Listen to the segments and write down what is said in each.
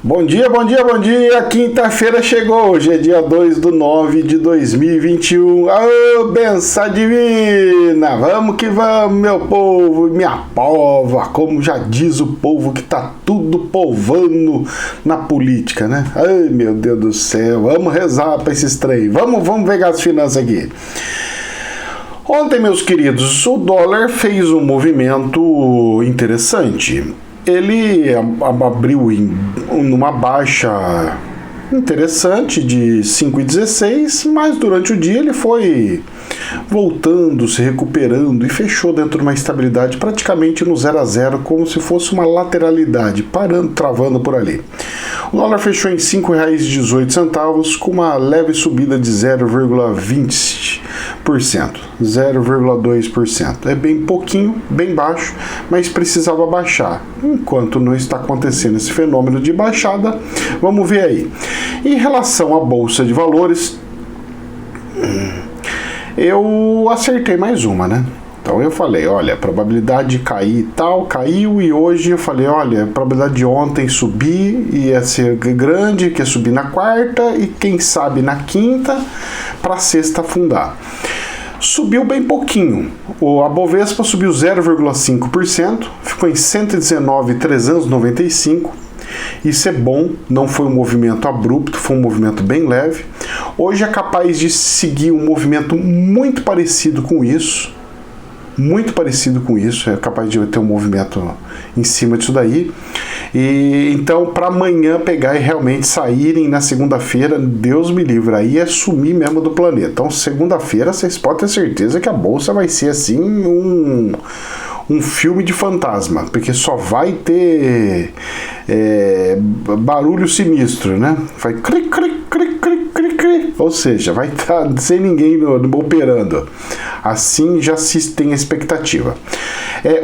Bom dia, bom dia, bom dia! Quinta-feira chegou, hoje é dia 2/9 de 2021. Ô, benção divina! Vamos que vamos, meu povo e minha pova! Como já diz o povo que tá tudo polvando na política, né? Ai, meu Deus do céu! Vamos rezar pra esses trem. Vamos ver as finanças aqui. Ontem, meus queridos, o dólar fez um movimento interessante. Ele abriu numa baixa interessante de 5,16, mas durante o dia ele foi voltando, se recuperando e fechou dentro de uma estabilidade praticamente no 0 a 0, como se fosse uma lateralidade, parando, travando por ali. O dólar fechou em R$ 5,18, com uma leve subida de 0,20%, 0,2%. É bem pouquinho, bem baixo, mas precisava baixar. Enquanto não está acontecendo esse fenômeno de baixada, vamos ver aí. Em relação à Bolsa de Valores, eu acertei mais uma, né? Então eu falei, olha, a probabilidade de cair e tal, caiu, e hoje eu falei, olha, a probabilidade de ontem subir ia ser grande, que ia subir na quarta e quem sabe na quinta, para sexta afundar. Subiu bem pouquinho, a Bovespa subiu 0,5%, ficou em 119.395. Isso é bom, não foi um movimento abrupto, foi um movimento bem leve. Hoje é capaz de seguir um movimento muito parecido com isso, é capaz de ter um movimento em cima disso daí. E então, para amanhã pegar e realmente saírem na segunda-feira, Deus me livre, aí é sumir mesmo do planeta. Então, segunda-feira, vocês podem ter certeza que a bolsa vai ser assim um filme de fantasma, porque só vai ter barulho sinistro, né? Vai cric, cric, cric, cric, cric, cric. Ou seja, vai estar sem ninguém operando. Assim já se tem a expectativa.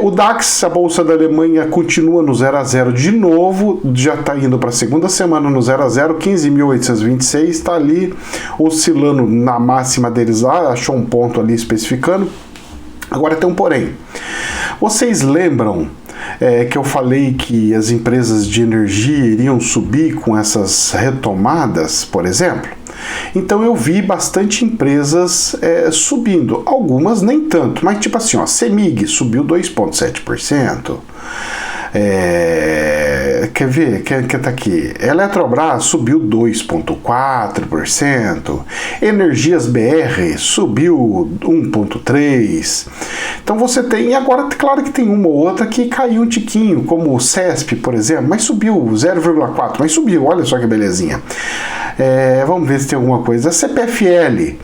O DAX, a Bolsa da Alemanha, continua no 0 a 0 de novo, já está indo para a segunda semana no 0 a 0, 15.826, está ali oscilando na máxima deles lá, achou um ponto ali especificando. Agora tem um porém. Vocês lembram que eu falei que as empresas de energia iriam subir com essas retomadas, por exemplo? Então eu vi bastante empresas subindo, algumas nem tanto, mas tipo assim, ó, CEMIG subiu 2,7%. Quer ver? Quer tá aqui? Eletrobras subiu 2,4%. Energias BR subiu 1,3%. Então você tem, e agora claro que tem uma ou outra que caiu um tiquinho, como o CESP, por exemplo, mas subiu 0,4%, mas subiu, olha só que belezinha. Vamos ver se tem alguma coisa. A CPFL,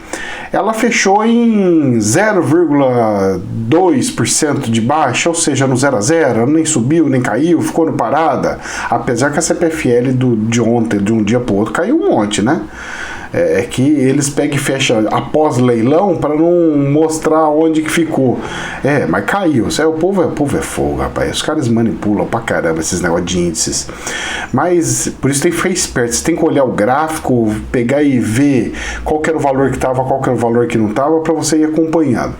ela fechou em 0,2% de baixa, ou seja, no 0 a 0, nem subiu, nem caiu, ficou no parada, apesar que a CPFL de ontem, de um dia para o outro, caiu um monte, né? Que eles pegam e fecham após leilão para não mostrar onde que ficou. Mas caiu. O povo é fogo, rapaz. Os caras manipulam pra caramba esses negócios de índices. Mas por isso tem que ficar esperto. Você tem que olhar o gráfico, pegar e ver qual que era o valor que estava, qual que era o valor que não estava, para você ir acompanhando.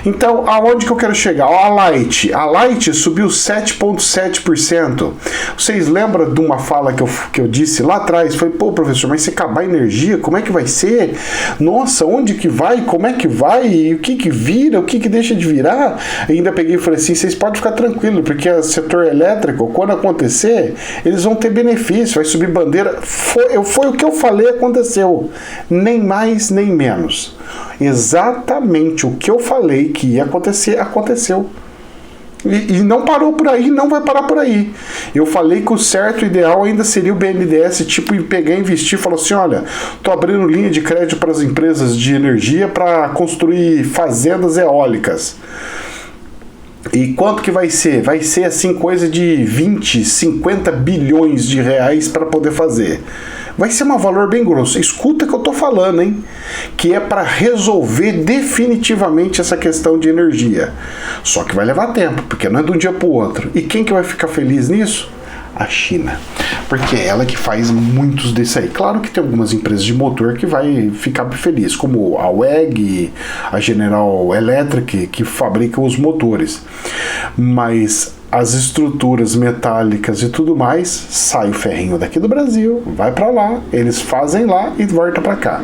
Então, aonde que eu quero chegar? A Light subiu 7,7%. Vocês lembram de uma fala que eu disse lá atrás? Falei, pô, professor, mas se acabar a energia, como é que vai ser? Nossa, onde que vai? Como é que vai? E o que que vira? O que que deixa de virar? E ainda peguei e falei assim, vocês podem ficar tranquilos, porque o setor elétrico, quando acontecer, eles vão ter benefício, vai subir bandeira. Foi o que eu falei, aconteceu. Nem mais, nem menos. Exatamente o que eu falei que ia acontecer, aconteceu. E não parou por aí, não vai parar por aí. Eu falei que o certo, ideal ainda seria o BNDES, tipo, pegar e investir, falou assim, olha, tô abrindo linha de crédito para as empresas de energia para construir fazendas eólicas. E quanto que vai ser? Vai ser assim coisa de 20, 50 bilhões de reais para poder fazer. Vai ser um valor bem grosso. Escuta o que eu tô falando, hein? Que é para resolver definitivamente essa questão de energia. Só que vai levar tempo, porque não é de um dia para o outro. E quem que vai ficar feliz nisso? A China. Porque é ela que faz muitos desses aí. Claro que tem algumas empresas de motor que vai ficar feliz, como a WEG, a General Electric, que fabrica os motores. Mas as estruturas metálicas e tudo mais, sai o ferrinho daqui do Brasil, vai para lá, eles fazem lá e volta para cá.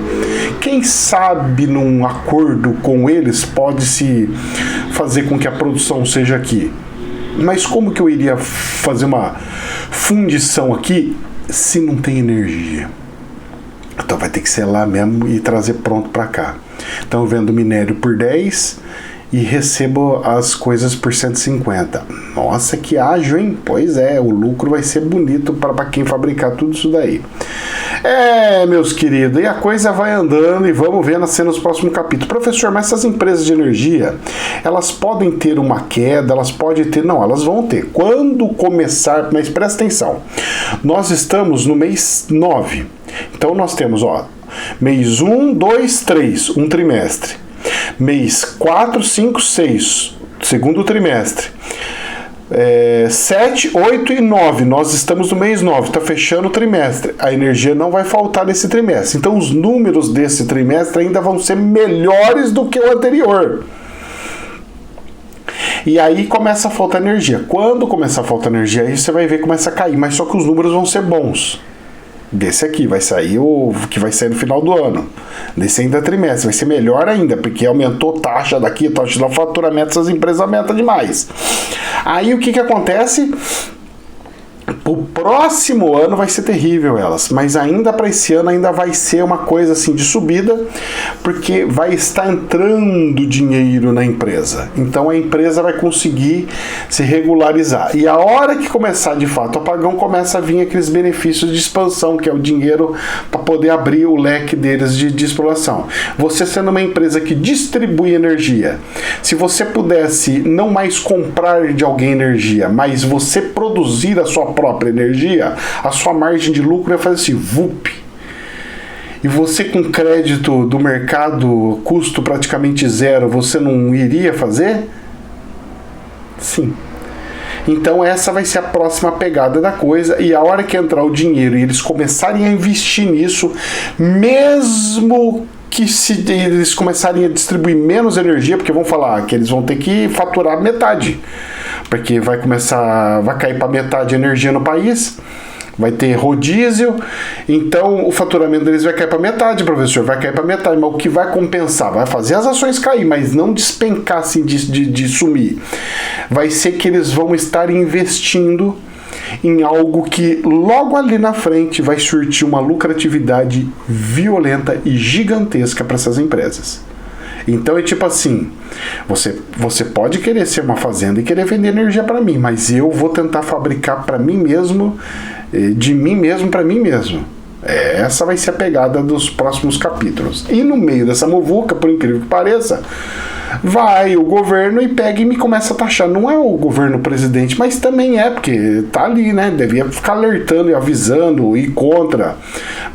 Quem sabe num acordo com eles pode-se fazer com que a produção seja aqui. Mas como que eu iria fazer uma fundição aqui se não tem energia? Então vai ter que ser lá mesmo e trazer pronto para cá. Então eu vendo minério por 10 e recebo as coisas por 150. Nossa, que ágil, hein? Pois é, o lucro vai ser bonito para quem fabricar tudo isso daí. Meus queridos, e a coisa vai andando e vamos ver nos próximos capítulos. Professor, mas essas empresas de energia, elas podem ter uma queda, elas podem ter... Não, elas vão ter. Quando começar... Mas presta atenção. Nós estamos no mês 9. Então nós temos, mês 1, 2, 3, um trimestre. Mês 4, 5, 6, segundo trimestre. 7, 8 e 9, nós estamos no mês 9, está fechando o trimestre. A energia não vai faltar nesse trimestre. Então os números desse trimestre ainda vão ser melhores do que o anterior. E aí começa a faltar energia. Quando começar a faltar energia, aí você vai ver que começa a cair, mas só que os números vão ser bons. Desse aqui, vai sair o que vai sair no final do ano. Desse ainda trimestre, vai ser melhor ainda, porque aumentou taxa daqui, taxa do faturamento, essas empresas aumentam demais. Aí o que acontece? O próximo ano vai ser terrível elas, mas ainda para esse ano ainda vai ser uma coisa assim de subida, porque vai estar entrando dinheiro na empresa. Então a empresa vai conseguir se regularizar. E a hora que começar de fato o apagão, começa a vir aqueles benefícios de expansão, que é o dinheiro para poder abrir o leque deles de exploração. Você sendo uma empresa que distribui energia, se você pudesse não mais comprar de alguém energia, mas você produzir a sua própria energia, a sua margem de lucro ia fazer assim, vup. E você com crédito do mercado, custo praticamente zero, você não iria fazer? Sim. Então essa vai ser a próxima pegada da coisa, e a hora que entrar o dinheiro e eles começarem a investir nisso, mesmo que se eles começarem a distribuir menos energia, porque vão falar que eles vão ter que faturar metade, porque vai cair para metade a energia no país, vai ter rodízio, então o faturamento deles vai cair para metade, professor, vai cair para metade, mas o que vai compensar? Vai fazer as ações cair, mas não despencar assim de sumir. Vai ser que eles vão estar investindo em algo que logo ali na frente vai surtir uma lucratividade violenta e gigantesca para essas empresas. Então é tipo assim, você pode querer ser uma fazenda e querer vender energia para mim, mas eu vou tentar fabricar para mim mesmo, de mim mesmo para mim mesmo. Essa vai ser a pegada dos próximos capítulos. E no meio dessa muvuca, por incrível que pareça, vai o governo e pega e me começa a taxar. Não é o governo presidente, mas também porque tá ali, né? Devia ficar alertando e avisando e contra.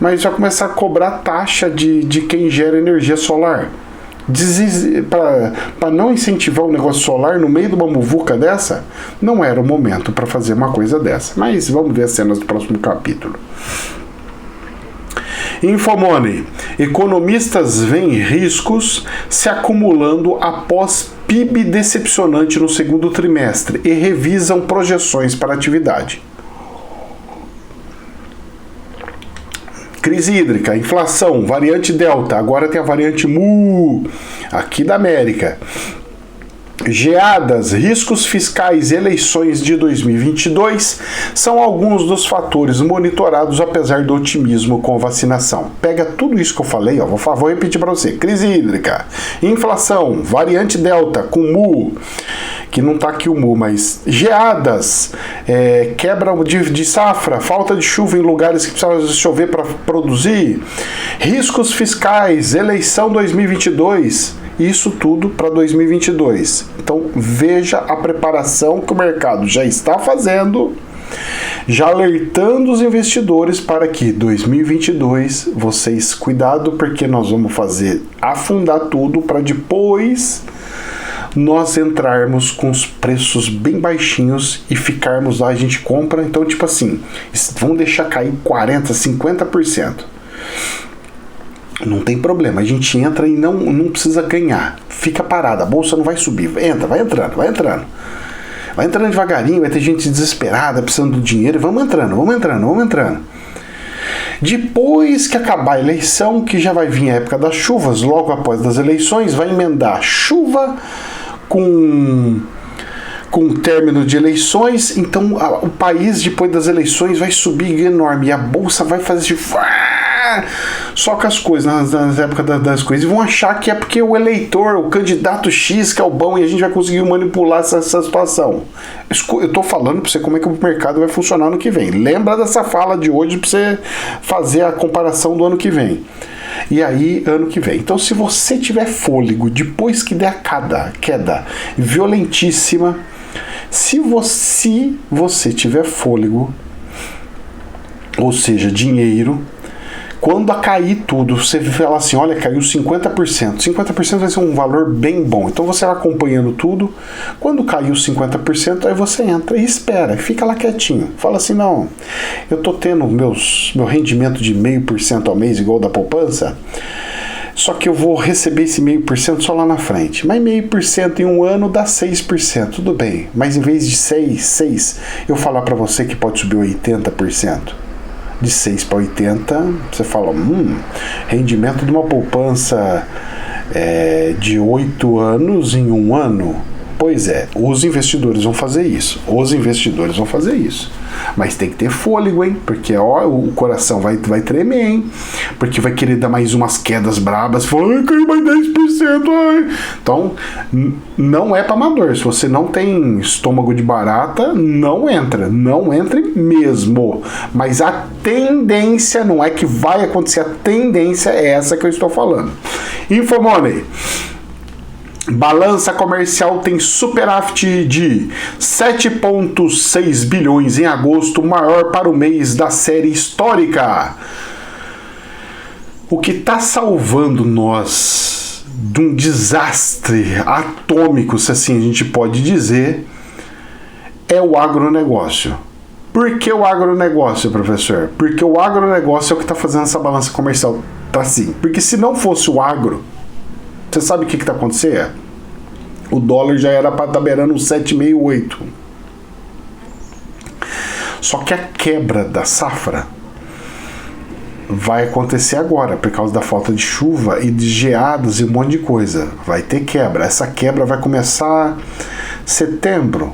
Mas vai começar a cobrar taxa de quem gera energia solar. Para não incentivar o negócio solar no meio de uma muvuca dessa, não era o momento para fazer uma coisa dessa. Mas vamos ver as cenas do próximo capítulo. Infomoney. Economistas veem riscos se acumulando após PIB decepcionante no segundo trimestre e revisam projeções para a atividade. Crise hídrica, inflação, variante Delta, agora tem a variante Mu, aqui da América. Geadas, riscos fiscais e eleições de 2022 são alguns dos fatores monitorados apesar do otimismo com vacinação. Pega tudo isso que eu falei, vou repetir para você. Crise hídrica, inflação, variante Delta com Mu, que não tá aqui o Mu, mas geadas, quebra de safra, falta de chuva em lugares que precisam chover para produzir, riscos fiscais, eleição 2022, isso tudo para 2022. Então veja a preparação que o mercado já está fazendo, já alertando os investidores para que 2022 vocês cuidado, porque nós vamos fazer afundar tudo para depois nós entrarmos com os preços bem baixinhos e ficarmos lá, a gente compra, então tipo assim, vamos deixar cair 40%, 50%. Não tem problema, a gente entra e não precisa ganhar. Fica parado, a bolsa não vai subir. Entra, vai entrando. Vai entrando devagarinho, vai ter gente desesperada, precisando do dinheiro. Vamos entrando. Depois que acabar a eleição, que já vai vir a época das chuvas, logo após das eleições, vai emendar chuva com o término de eleições. Então o país, depois das eleições, vai subir enorme. E a bolsa vai fazer só com as coisas, nas épocas das coisas. E vão achar que é porque o eleitor, o candidato X que é o bom, e a gente vai conseguir manipular essa situação. Eu tô falando pra você como é que o mercado vai funcionar no que vem. Lembra dessa fala de hoje pra você fazer a comparação do ano que vem. E aí, ano que vem. Então, se você tiver fôlego, depois que der a queda violentíssima, se você tiver fôlego, ou seja, dinheiro, quando cair tudo, você fala assim, olha, caiu 50%. 50% vai ser um valor bem bom. Então você vai acompanhando tudo. Quando caiu 50%, aí você entra e espera, fica lá quietinho. Fala assim, não, eu tô tendo meu rendimento de 0,5% ao mês, igual da poupança, só que eu vou receber esse 0,5% só lá na frente. Mas 0,5% em um ano dá 6%, tudo bem. Mas em vez de 6, eu falar para você que pode subir 80%. De 6 para 80, você fala, rendimento de uma poupança de 8 anos em um ano. Pois é, os investidores vão fazer isso. Mas tem que ter fôlego, hein? Porque o coração vai tremer, hein? Porque vai querer dar mais umas quedas brabas. Fala, caiu mais 10%. Ai. Então, não é para amador. Se você não tem estômago de barata, não entra. Não entre mesmo. Mas a tendência, não é que vai acontecer, a tendência é essa que eu estou falando. Infomoney. Balança comercial tem superávit de 7,6 bilhões em agosto, maior para o mês da série histórica. O que está salvando nós de um desastre atômico, se assim a gente pode dizer, é o agronegócio. Por que o agronegócio, professor? Porque o agronegócio é o que está fazendo essa balança comercial tá assim. Porque se não fosse o agro, você sabe o que está acontecendo? O dólar já era para estar beirando 7,5, 8. Só que a quebra da safra vai acontecer agora, por causa da falta de chuva e de geadas e um monte de coisa. Vai ter quebra. Essa quebra vai começar setembro,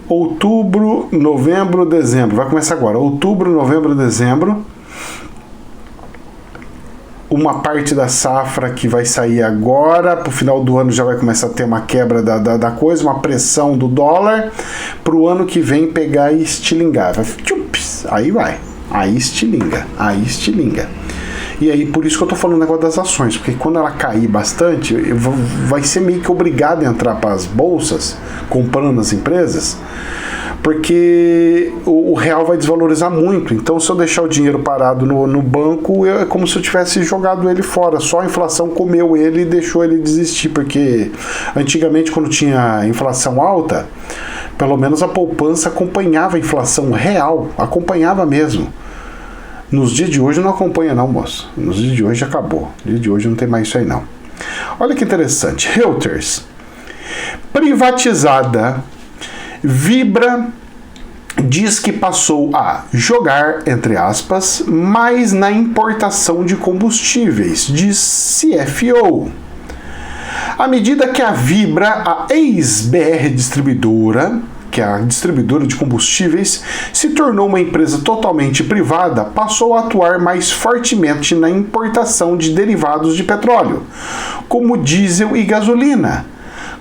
outubro, novembro, dezembro. Vai começar agora. Outubro, novembro, dezembro. Uma parte da safra que vai sair agora, pro final do ano já vai começar a ter uma quebra da coisa, uma pressão do dólar, pro ano que vem pegar e estilingar. Aí estilinga. E aí, por isso que eu tô falando o negócio das ações, porque quando ela cair bastante, vai ser meio que obrigado a entrar para as bolsas, comprando as empresas, porque o real vai desvalorizar muito. Então, se eu deixar o dinheiro parado no banco, é como se eu tivesse jogado ele fora. Só a inflação comeu ele e deixou ele desistir, porque antigamente, quando tinha inflação alta, pelo menos a poupança acompanhava a inflação real, acompanhava mesmo. Nos dias de hoje não acompanha não, moço. Nos dias de hoje acabou. Nos dias de hoje não tem mais isso aí não. Olha que interessante. Reuters. Privatizada. Vibra diz que passou a jogar, entre aspas, mais na importação de combustíveis, diz CFO. À medida que a Vibra, a ex-BR Distribuidora, que é a distribuidora de combustíveis, se tornou uma empresa totalmente privada, passou a atuar mais fortemente na importação de derivados de petróleo, como diesel e gasolina,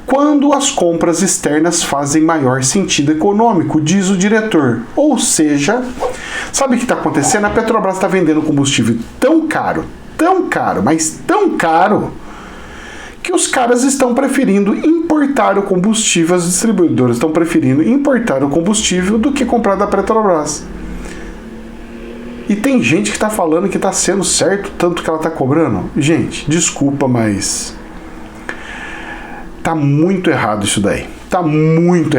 quando as compras externas fazem maior sentido econômico, diz o diretor. Ou seja, sabe o que está acontecendo? A Petrobras está vendendo combustível tão caro, mas tão caro, que os caras estão preferindo importar o combustível, as distribuidoras estão preferindo importar o combustível do que comprar da Petrobras. E tem gente que está falando que está sendo certo tanto que ela está cobrando. Gente, desculpa, mas tá muito errado isso daí. Está muito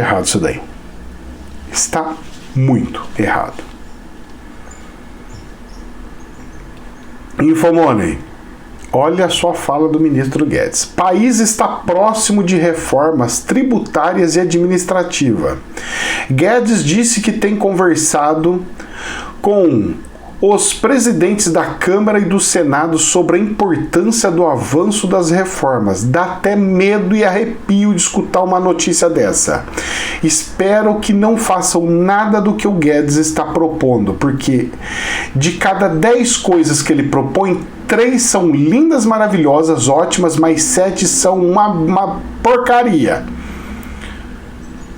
Infomoney. Olha só a fala do ministro Guedes. País está próximo de reformas tributárias e administrativa. Guedes disse que tem conversado com os presidentes da Câmara e do Senado sobre a importância do avanço das reformas. Dá até medo e arrepio de escutar uma notícia dessa. Espero que não façam nada do que o Guedes está propondo, porque de cada 10 coisas que ele propõe, 3 são lindas, maravilhosas, ótimas, mas 7 são uma porcaria.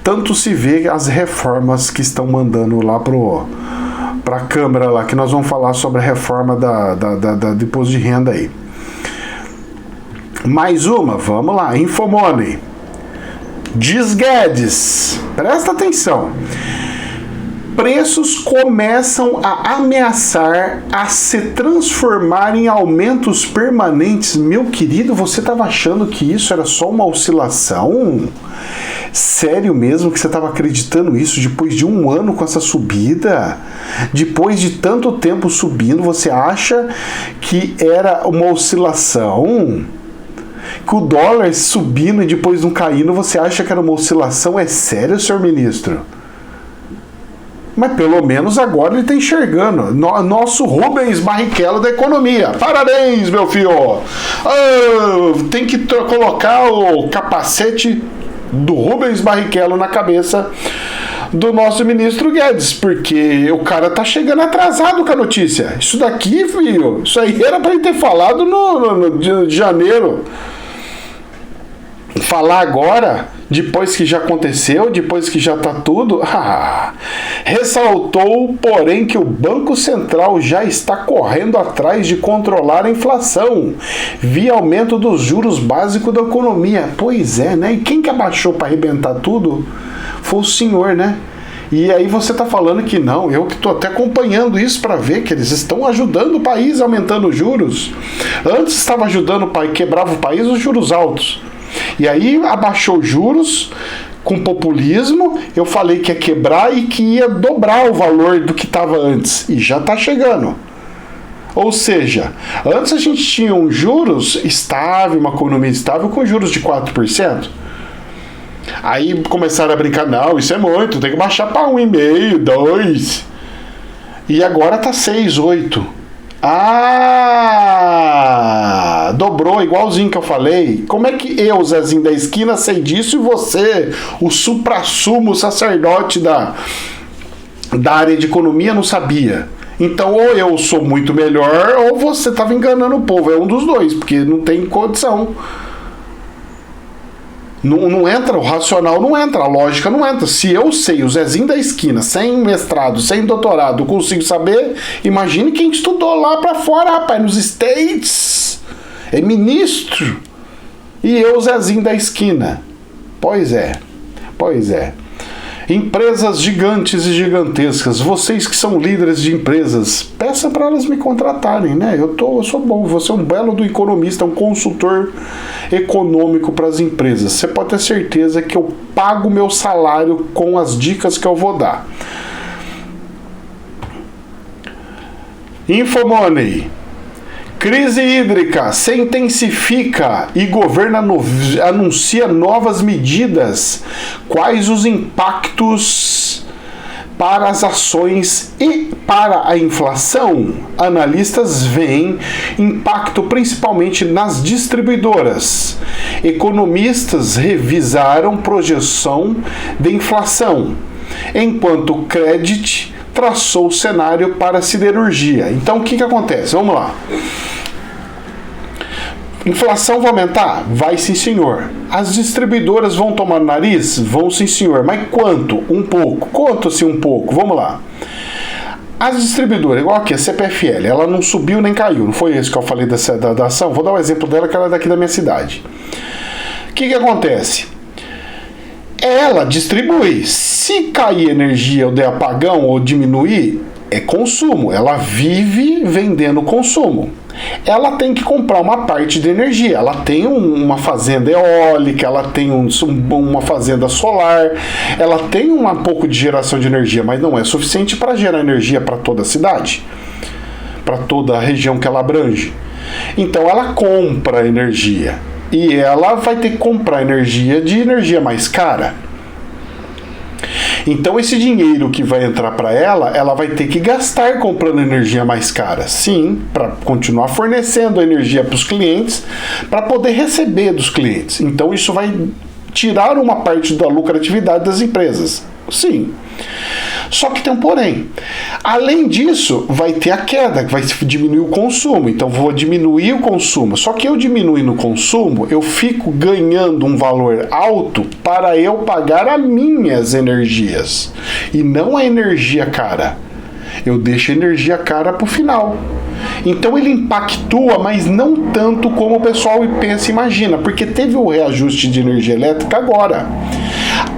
Tanto se vê as reformas que estão mandando lá para a Câmara lá, que nós vamos falar sobre a reforma do imposto de renda aí. Mais uma, vamos lá, Infomoney. Diz Guedes, presta atenção. Preços começam a ameaçar a se transformar em aumentos permanentes. Meu querido, você estava achando que isso era só uma oscilação? Sério mesmo que você estava acreditando isso depois de um ano com essa subida? Depois de tanto tempo subindo, você acha que era uma oscilação? Que o dólar subindo e depois não caindo, você acha que era uma oscilação? É sério, senhor ministro? Mas pelo menos agora ele está enxergando. Nosso Rubens Barrichello da economia. Parabéns, meu filho! Tem que colocar o capacete do Rubens Barrichello na cabeça do nosso ministro Guedes, porque o cara tá chegando atrasado com a notícia. Isso daqui, filho, isso aí era para ele ter falado no de janeiro. Falar agora, depois que já aconteceu, depois que já tá tudo. Ressaltou, porém, que o Banco Central já está correndo atrás de controlar a inflação via aumento dos juros básicos da economia. Pois é, né? E quem que abaixou para arrebentar tudo foi o senhor, né? E aí você tá falando que não, eu que tô até acompanhando isso para ver que eles estão ajudando o país aumentando os juros. Antes estava ajudando o país, quebrava o país os juros altos. E aí abaixou os juros com populismo, eu falei que ia quebrar e que ia dobrar o valor do que estava antes. E já está chegando. Ou seja, antes a gente tinha um juros estável, uma economia estável com juros de 4%. Aí começaram a brincar, não, isso é muito, tem que baixar para 1,5%, 2%. E agora está 6,8%. Dobrou, igualzinho que eu falei. Como é que eu, Zezinho da esquina, sei disso e você, o suprassumo sacerdote da área de economia, não sabia? Então, ou eu sou muito melhor, ou você estava enganando o povo. É um dos dois, porque não tem condição. Não entra, o racional não entra, a lógica não entra. Se eu sei, o Zezinho da esquina, sem mestrado, sem doutorado, consigo saber, imagine quem estudou lá pra fora, rapaz, nos States. É ministro. E eu, Zezinho da esquina. Pois é. Empresas gigantes e gigantescas, vocês que são líderes de empresas, peça para elas me contratarem, né? Eu sou bom, você é um belo do economista, um consultor econômico para as empresas. Você pode ter certeza que eu pago meu salário com as dicas que eu vou dar. Infomoney. Crise hídrica se intensifica e governo anuncia novas medidas. Quais os impactos para as ações e para a inflação? Analistas veem impacto principalmente nas distribuidoras. Economistas revisaram projeção de inflação, enquanto o Credit traçou o cenário para a siderurgia. Então o que acontece? Vamos lá. Inflação vai aumentar? Vai sim, senhor. As distribuidoras vão tomar no nariz? Vão sim, senhor. Mas quanto? Um pouco. Quanto assim um pouco? Vamos lá. As distribuidoras, igual aqui, a CPFL, ela não subiu nem caiu. Não foi isso que eu falei da ação? Vou dar um exemplo dela, que ela é daqui da minha cidade. O que acontece? Ela distribui. Se cair energia ou der apagão ou diminuir, é consumo. Ela vive vendendo consumo. Ela tem que comprar uma parte de energia. Ela tem uma fazenda eólica, ela tem uma fazenda solar, ela tem um pouco de geração de energia, mas não é suficiente para gerar energia para toda a cidade, para toda a região que ela abrange. Então ela compra energia. E ela vai ter que comprar energia mais cara. Então esse dinheiro que vai entrar para ela vai ter que gastar comprando energia mais cara. Sim, para continuar fornecendo energia para os clientes, para poder receber dos clientes. Então isso vai tirar uma parte da lucratividade das empresas. Sim. Só que tem um porém. Além disso, vai ter a queda, que vai diminuir o consumo. Então, vou diminuir o consumo. Só que eu diminuindo o consumo, eu fico ganhando um valor alto para eu pagar as minhas energias. E não a energia cara. Eu deixo a energia cara para o final. Então ele impactua, mas não tanto como o pessoal pensa e imagina, porque teve o reajuste de energia elétrica agora.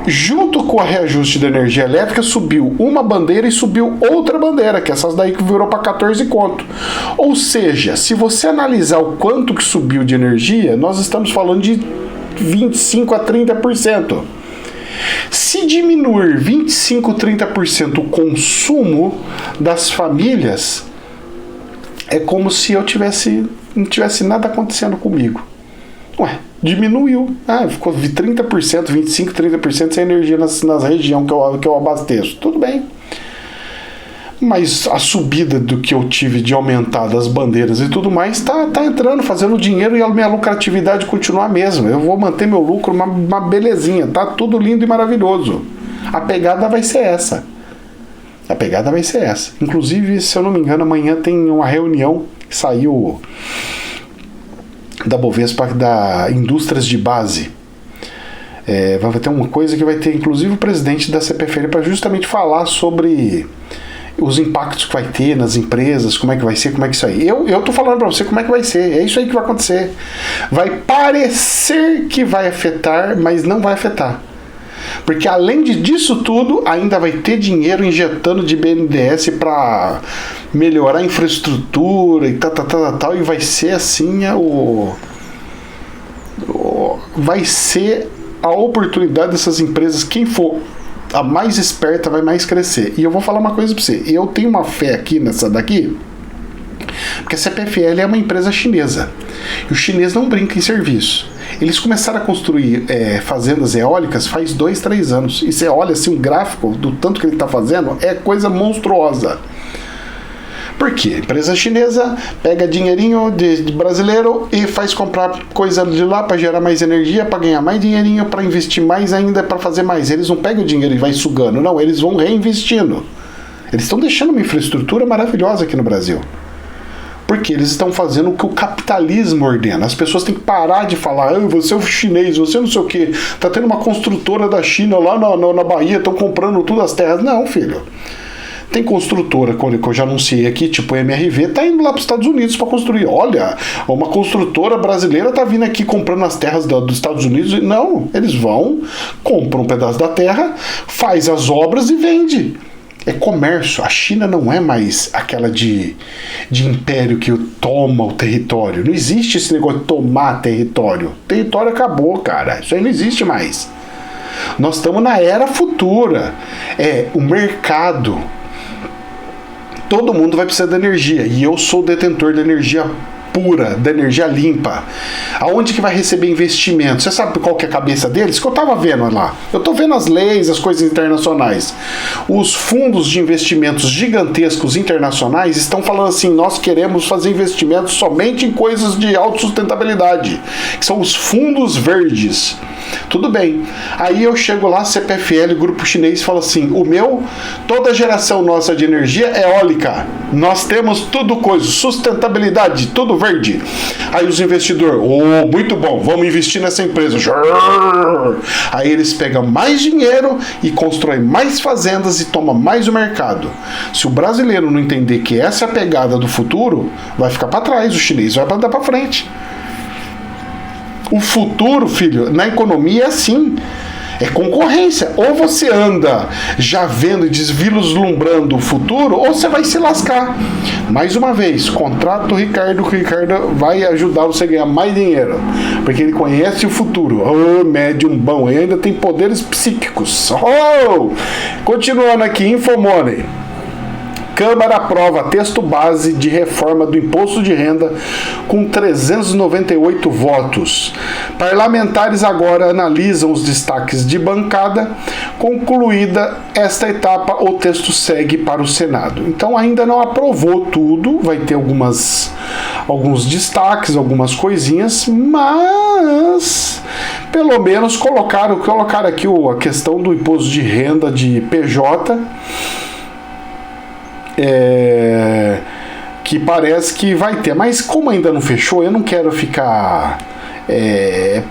Junto com o reajuste da energia elétrica, subiu uma bandeira e subiu outra bandeira, que é essas daí que virou para 14 conto. Ou seja, se você analisar o quanto que subiu de energia, nós estamos falando de 25% a 30%. Se diminuir 25% a 30% o consumo das famílias, é como se não tivesse nada acontecendo comigo. Ué, diminuiu. Ficou 30%, 25%, 30% sem energia nas regiões que eu abasteço. Tudo bem. Mas a subida do que eu tive de aumentar das bandeiras e tudo mais tá entrando, fazendo dinheiro e a minha lucratividade continua a mesma. Eu vou manter meu lucro uma belezinha. Tá tudo lindo e maravilhoso. A pegada vai ser essa. Inclusive, se eu não me engano, amanhã tem uma reunião que saiu da Bovespa, da Indústrias de Base. Vai ter uma coisa que vai ter, inclusive, o presidente da CPFL para justamente falar sobre os impactos que vai ter nas empresas, como é que vai ser, como é que isso aí. Eu tô falando para você como é que vai ser. É isso aí que vai acontecer. Vai parecer que vai afetar, mas não vai afetar. Porque além disso tudo, ainda vai ter dinheiro injetando de BNDES para melhorar a infraestrutura e tal, e vai ser assim vai ser a oportunidade dessas empresas. Quem for a mais esperta vai mais crescer. E eu vou falar uma coisa para você. Eu tenho uma fé aqui nessa daqui, porque a CPFL é uma empresa chinesa. E o chinês não brinca em serviço. Eles começaram a construir fazendas eólicas faz 2, 3 anos. E você olha assim, um gráfico do tanto que ele está fazendo, é coisa monstruosa. Por quê? A empresa chinesa pega dinheirinho de brasileiro e faz comprar coisa de lá para gerar mais energia, para ganhar mais dinheirinho, para investir mais ainda, para fazer mais. Eles não pegam o dinheiro e vai sugando, não. Eles vão reinvestindo. Eles estão deixando uma infraestrutura maravilhosa aqui no Brasil. Porque eles estão fazendo o que o capitalismo ordena. As pessoas têm que parar de falar, você é o chinês, você não sei o quê. Tá tendo uma construtora da China lá na Bahia, estão comprando tudo as terras. Não, filho. Tem construtora, que eu já anunciei aqui, tipo MRV, tá indo lá para os Estados Unidos para construir. Olha, uma construtora brasileira tá vindo aqui comprando as terras dos Estados Unidos. Não, eles vão, compram um pedaço da terra, faz as obras e vende. É comércio. A China não é mais aquela de império que toma o território. Não existe esse negócio de tomar território. O território acabou, cara. Isso aí não existe mais. Nós estamos na era futura. O mercado. Todo mundo vai precisar de energia. E eu sou detentor de energia pura, da energia limpa. Aonde que vai receber investimento? Você sabe qual que é a cabeça deles? Que eu tava vendo lá. Eu tô vendo as leis, as coisas internacionais. Os fundos de investimentos gigantescos internacionais estão falando assim, nós queremos fazer investimentos somente em coisas de autossustentabilidade, que são os fundos verdes. Tudo bem. Aí eu chego lá, CPFL, grupo chinês, fala assim, toda a geração nossa de energia é eólica. Nós temos tudo coisa, sustentabilidade, tudo verde. Aí os investidores, muito bom, vamos investir nessa empresa. Aí eles pegam mais dinheiro e constroem mais fazendas e tomam mais o mercado. Se o brasileiro não entender que essa é a pegada do futuro, vai ficar para trás, o chinês vai andar para frente. O futuro, filho, na economia é assim. É concorrência. Ou você anda já vendo e deslumbrando o futuro, ou você vai se lascar. Mais uma vez, contrato o Ricardo vai ajudar você a ganhar mais dinheiro. Porque ele conhece o futuro. Médium bom. E ainda tem poderes psíquicos. Continuando aqui, Infomoney. Câmara aprova texto base de reforma do imposto de renda com 398 votos. Parlamentares agora analisam os destaques de bancada. Concluída esta etapa, o texto segue para o Senado. Então ainda não aprovou tudo, vai ter alguns destaques, algumas coisinhas, mas pelo menos colocaram aqui a questão do imposto de renda de PJ, que parece que vai ter, mas como ainda não fechou, eu não quero ficar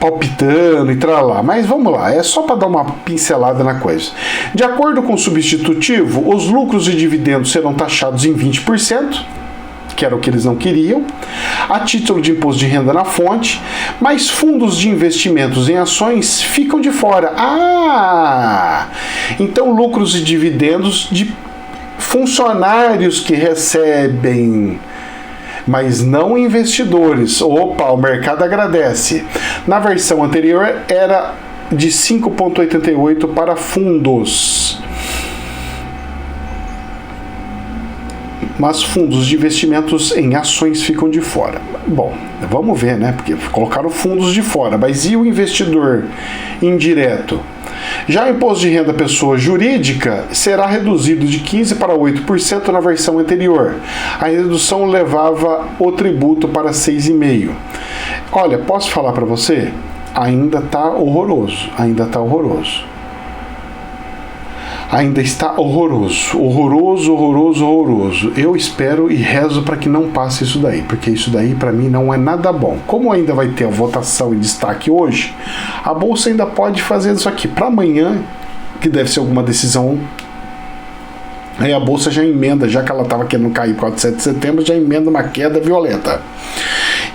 palpitando e tralá, mas vamos lá, é só para dar uma pincelada na coisa. De acordo com o substitutivo, os lucros e dividendos serão taxados em 20%, que era o que eles não queriam, a título de imposto de renda na fonte, mas fundos de investimentos em ações ficam de fora. Então lucros e dividendos de funcionários que recebem, mas não investidores. Opa, o mercado agradece. Na versão anterior era de 5,88 para fundos, mas fundos de investimentos em ações ficam de fora. Bom, vamos ver, né? Porque colocaram fundos de fora, mas e o investidor indireto? Já o imposto de renda pessoa jurídica será reduzido de 15% para 8% na versão anterior. A redução levava o tributo para 6,5%. Olha, posso falar para você? Ainda está horroroso. Ainda está horroroso. Eu espero e rezo para que não passe isso daí, porque isso daí para mim não é nada bom. Como ainda vai ter a votação e destaque hoje, a Bolsa ainda pode fazer isso aqui. Para amanhã, que deve ser alguma decisão, aí a Bolsa já emenda, já que ela estava querendo cair por causa de 7 de setembro, já emenda uma queda violenta.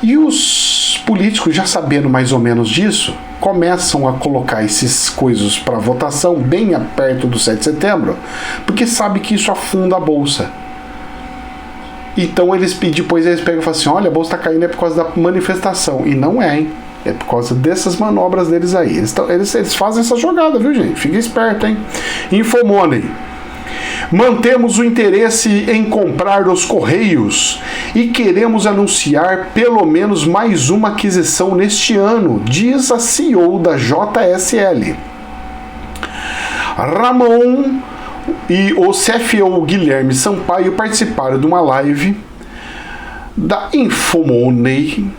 E os políticos, já sabendo mais ou menos disso, começam a colocar essas coisas para votação bem perto do 7 de setembro, porque sabe que isso afunda a Bolsa. Então depois eles pegam e falam assim, olha, a Bolsa está caindo é por causa da manifestação. E não é, hein? É por causa dessas manobras deles aí. Eles fazem essa jogada, viu, gente? Fica esperto, hein? Infomoney. Mantemos o interesse em comprar os Correios e queremos anunciar pelo menos mais uma aquisição neste ano, diz a CEO da JSL. Ramon e o CFO Guilherme Sampaio participaram de uma live da Infomoney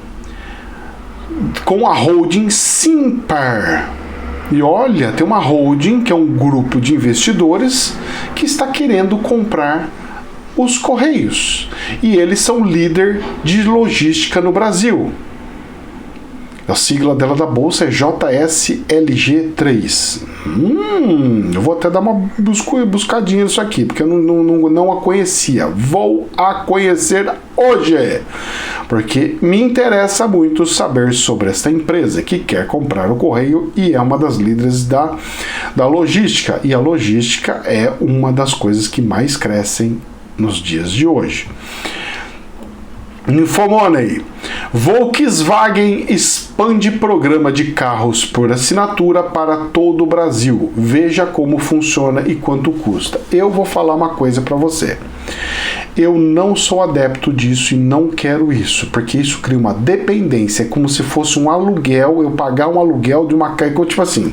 com a holding Simpar. E olha, tem uma holding, que é um grupo de investidores que está querendo comprar os Correios. E eles são líder de logística no Brasil. A sigla dela da bolsa é JSLG3. Eu vou até dar uma buscadinha nisso aqui, porque eu não a conhecia. Vou a conhecer hoje, porque me interessa muito saber sobre esta empresa que quer comprar o Correio e é uma das líderes da logística. E a logística é uma das coisas que mais crescem nos dias de hoje. Infomoney. Volkswagen expande programa de carros por assinatura para todo o Brasil. Veja como funciona e quanto custa. Eu vou falar uma coisa para você. Eu não sou adepto disso e não quero isso, porque isso cria uma dependência. É como se fosse um aluguel, eu pagar um aluguel de uma casa, tipo assim,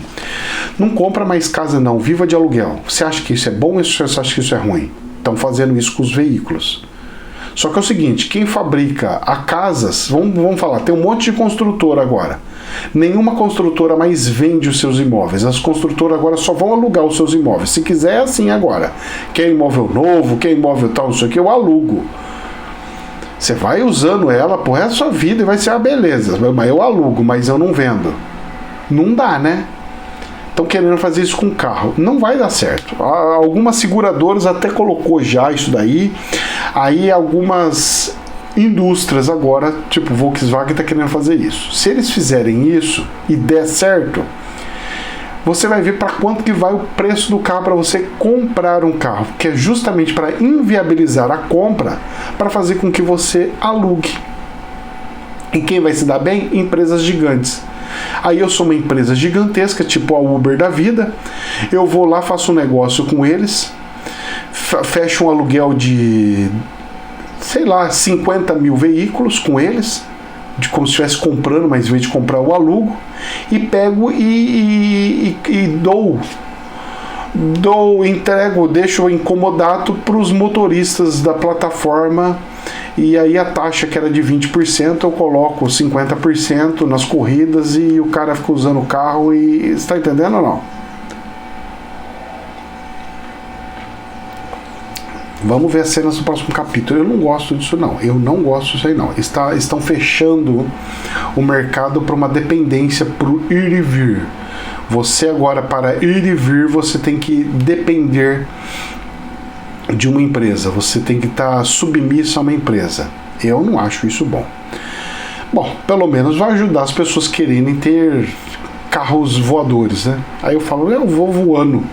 não compra mais casa não, viva de aluguel. Você acha que isso é bom ou você acha que isso é ruim? Estão fazendo isso com os veículos. Só que é o seguinte, quem fabrica a casas, vamos falar, tem um monte de construtora agora. Nenhuma construtora mais vende os seus imóveis. As construtoras agora só vão alugar os seus imóveis. Se quiser, é assim agora. Quer imóvel novo, quer imóvel tal, não sei o que, eu alugo. Você vai usando ela pro resto da sua vida e vai ser uma beleza. Mas eu alugo, mas eu não vendo. Não dá, né? Estão querendo fazer isso com carro. Não vai dar certo. Algumas seguradoras até colocou já isso daí. Aí algumas indústrias agora, tipo Volkswagen, está querendo fazer isso. Se eles fizerem isso e der certo, você vai ver para quanto que vai o preço do carro para você comprar um carro, que é justamente para inviabilizar a compra, para fazer com que você alugue. E quem vai se dar bem? Empresas gigantes. Aí eu sou uma empresa gigantesca, tipo a Uber da vida, eu vou lá, faço um negócio com eles, fecha um aluguel de, sei lá, 50 mil veículos com eles, de como se estivesse comprando, mas em vez de comprar eu alugo, e pego e entrego, deixo incomodado para os motoristas da plataforma, e aí a taxa que era de 20% eu coloco 50% nas corridas e o cara fica usando o carro. E está entendendo ou não? Vamos ver as cenas do próximo capítulo. Eu não gosto disso não, eu não gosto disso aí não. Estão fechando o mercado para uma dependência para o ir e vir. Você agora, para ir e vir, você tem que depender de uma empresa, você tem que estar submisso a uma empresa. Eu não acho isso bom. Bom, pelo menos vai ajudar as pessoas quererem ter carros voadores, né? Aí eu falo, eu vou voando.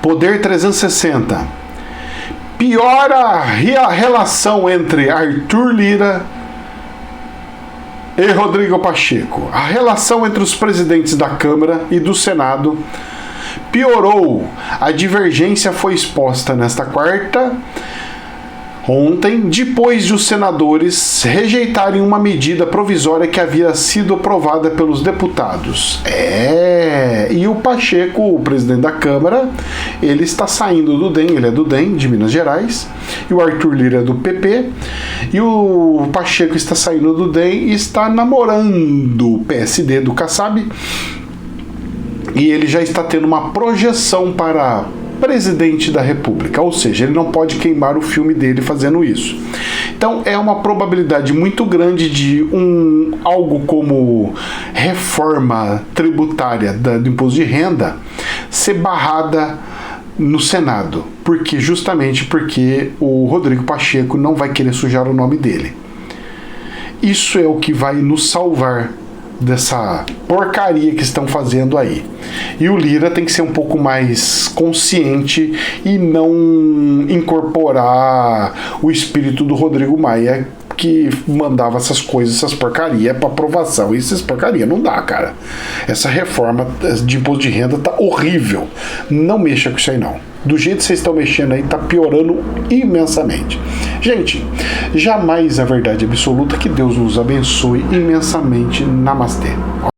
Poder 360. Piora a relação entre Arthur Lira e Rodrigo Pacheco. A relação entre os presidentes da Câmara e do Senado piorou. A divergência foi exposta nesta quarta, ontem, depois de os senadores rejeitarem uma medida provisória que havia sido aprovada pelos deputados. E o Pacheco, o presidente da Câmara, ele está saindo do DEM, ele é do DEM, de Minas Gerais, e o Arthur Lira é do PP, e o Pacheco está saindo do DEM e está namorando o PSD do Kassab, e ele já está tendo uma projeção para presidente da República, ou seja, ele não pode queimar o filme dele fazendo isso. Então é uma probabilidade muito grande de algo como reforma tributária do imposto de renda ser barrada no Senado, justamente porque o Rodrigo Pacheco não vai querer sujar o nome dele. Isso é o que vai nos salvar dessa porcaria que estão fazendo aí. E o Lira tem que ser um pouco mais consciente e não incorporar o espírito do Rodrigo Maia, que mandava essas coisas, essas porcarias para aprovação. E essas porcarias não dá, cara. Essa reforma de imposto de renda tá horrível. Não mexa com isso aí não. Do jeito que vocês estão mexendo aí, tá piorando imensamente. Gente, jamais a verdade absoluta. Que Deus nos abençoe imensamente. Namastê.